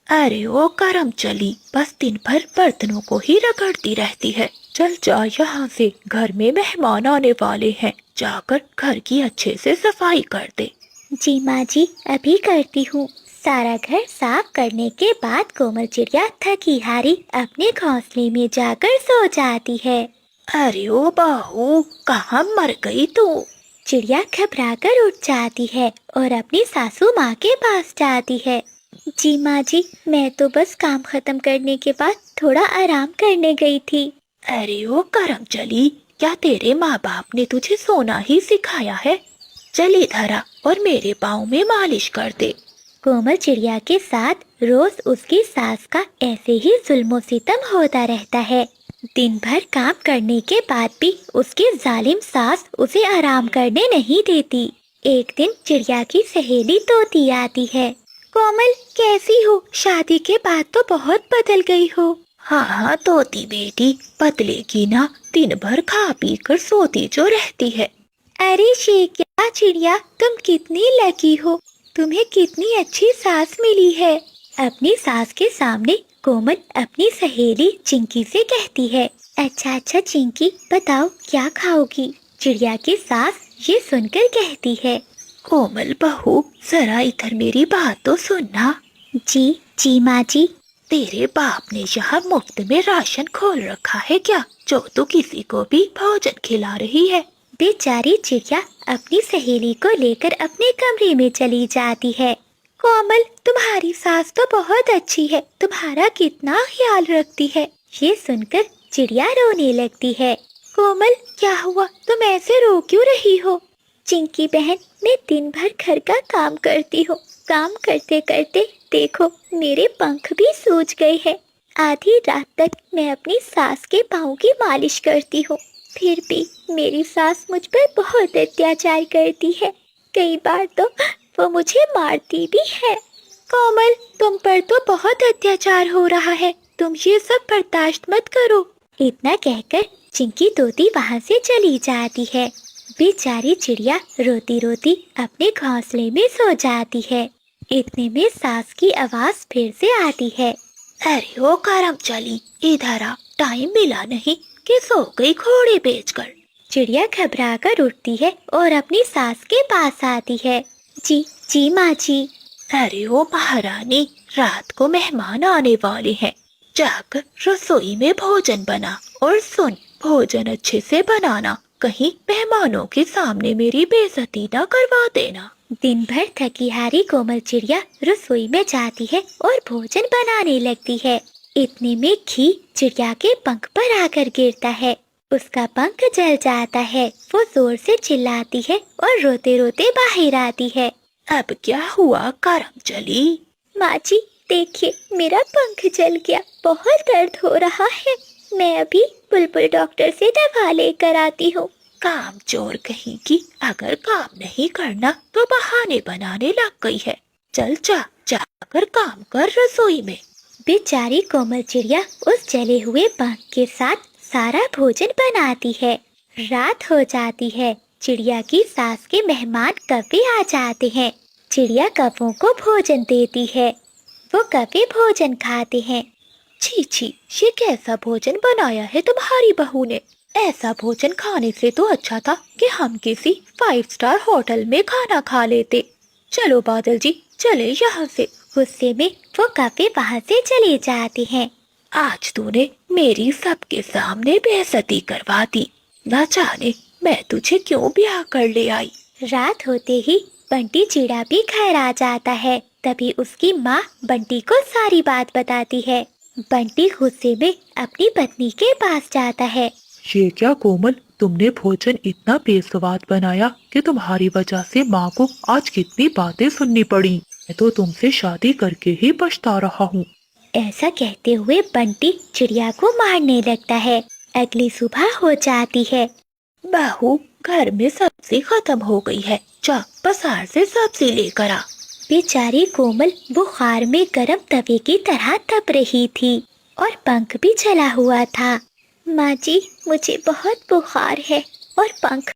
अरे ओ करम चली, बस दिन भर बर्तनों को ही रगड़ती रहती है। चल जा यहाँ से, घर में मेहमान आने वाले हैं। जाकर घर की अच्छे से सफाई कर दे। जी माँ जी, अभी करती हूँ। सारा घर साफ करने के बाद कोमल चिड़िया थकी हारी अपने घोंसले में जाकर सो जाती है। अरे ओ बहू, कहाँ मर गई तू? चिड़िया घबराकर उठ जाती है और अपनी सासू माँ के पास जाती है। जी माँ जी, मैं तो बस काम खत्म करने के बाद थोड़ा आराम करने गई थी। अरे ओ करम चली, क्या तेरे माँ बाप ने तुझे सोना ही सिखाया है? चल इधर आ और मेरे पाँव में मालिश कर दे। कोमल चिड़िया के साथ रोज उसकी सास का ऐसे ही जुल्मो सितम होता रहता है। दिन भर काम करने के बाद भी उसकी जालिम सास उसे आराम करने नहीं देती। एक दिन चिड़िया की सहेली तोती आती है। कोमल, कैसी हो? शादी के बाद तो बहुत बदल गई हो। हाँ हाँ तोती बेटी, बदलेगी ना, दिन भर खा पी कर सोती जो रहती है। अरे शेखिया चिड़िया, तुम कितनी लकी हो, तुम्हें कितनी अच्छी सास मिली है। अपनी सास के सामने कोमल अपनी सहेली चिंकी से कहती है। अच्छा चिंकी, बताओ क्या खाओगी? चिड़िया की सास ये सुनकर कहती है। कोमल बहू, जरा इधर मेरी बात तो सुनना। जी माँ जी। तेरे बाप ने यहाँ मुफ्त में राशन खोल रखा है क्या, जो तू किसी को भी भोजन खिला रही है? बेचारी चिड़िया अपनी सहेली को लेकर अपने कमरे में चली जाती है। कोमल, तुम्हारी सास तो बहुत अच्छी है, तुम्हारा कितना ख्याल रखती है। ये सुनकर चिड़िया रोने लगती है। कोमल, क्या हुआ? तुम ऐसे रो क्यों रही हो? चिंकी बहन, मैं दिन भर घर का काम करती हूँ। काम करते करते देखो, मेरे पंख भी सूज गए हैं। आधी रात तक मैं अपनी सास के पाँव की मालिश करती हूँ, फिर भी मेरी सास मुझ पर बहुत अत्याचार करती है। कई बार तो वो मुझे मारती भी है। कोमल, तुम पर तो बहुत अत्याचार हो रहा है, तुम ये सब बर्दाश्त मत करो। इतना कहकर चिंकी तोती वहाँ से चली जाती है। बेचारी चिड़िया रोती रोती अपने घोंसले में सो जाती है। इतने में सास की आवाज फिर से आती है। अरे ओ करम चली, इधर आ, टाइम मिला नहीं कि सो गई घोड़े बेचकर। चिड़िया घबरा कर उठती है और अपनी सास के पास आती है। जी माँ जी। अरे ओ महारानी, रात को मेहमान आने वाले हैं, जाकर रसोई में भोजन बना। और सुन, भोजन अच्छे से बनाना, कहीं मेहमानों के सामने मेरी बेइज्जती ना करवा देना। दिन भर थकी हारी कोमल चिड़िया रसोई में जाती है और भोजन बनाने लगती है। इतने में घी चिड़िया के पंख पर आकर गिरता है। उसका पंख जल जाता है। वो जोर से चिल्लाती है और रोते रोते बाहर आती है। अब क्या हुआ करम चली? माँ जी, देखिए, मेरा पंख जल गया, बहुत दर्द हो रहा है। मैं अभी बुलबुल डॉक्टर से दवा लेकर आती हूँ। काम चोर कहीं की, अगर काम नहीं करना तो बहाने बनाने लग गई है। चल जाकर काम कर रसोई में। बेचारी कोमल चिड़िया उस जले हुए पंख के साथ सारा भोजन बनाती है। रात हो जाती है। चिड़िया की सास के मेहमान कौवे आ जाते हैं। चिड़िया कौवों को भोजन देती है। वो कौवे भोजन खाते हैं। छी, ये कैसा भोजन बनाया है तुम्हारी बहू ने? ऐसा भोजन खाने से तो अच्छा था कि हम किसी 5 स्टार होटल में खाना खा लेते। चलो बादल जी, चले यहाँ से। गुस्से में वो कौवे वहाँ से चले जाते हैं। आज तूने मेरी सबके सामने बेइज्जती करवा दी, ना जाने मैं तुझे क्यों ब्याह कर ले आई। रात होते ही बंटी चिड़ा भी घर आ जाता है। तभी उसकी माँ बंटी को सारी बात बताती है। बंटी गुस्से में अपनी पत्नी के पास जाता है। ये क्या कोमल, तुमने भोजन इतना बेस्वाद बनाया कि तुम्हारी वजह से माँ को आज कितनी बातें सुननी पड़ी। मैं तो तुमसे शादी करके ही पछता रहा हूँ। ऐसा कहते हुए बंटी चिड़िया को मारने लगता है। अगली सुबह हो जाती है। बहू, घर में सब्जी खत्म हो गई है, जा बाजार से सब्जी लेकर आ। बेचारी कोमल बुखार में गरम तवे की तरह तप रही थी और पंख भी जला हुआ था। माँ जी, मुझे बहुत बुखार है और पंख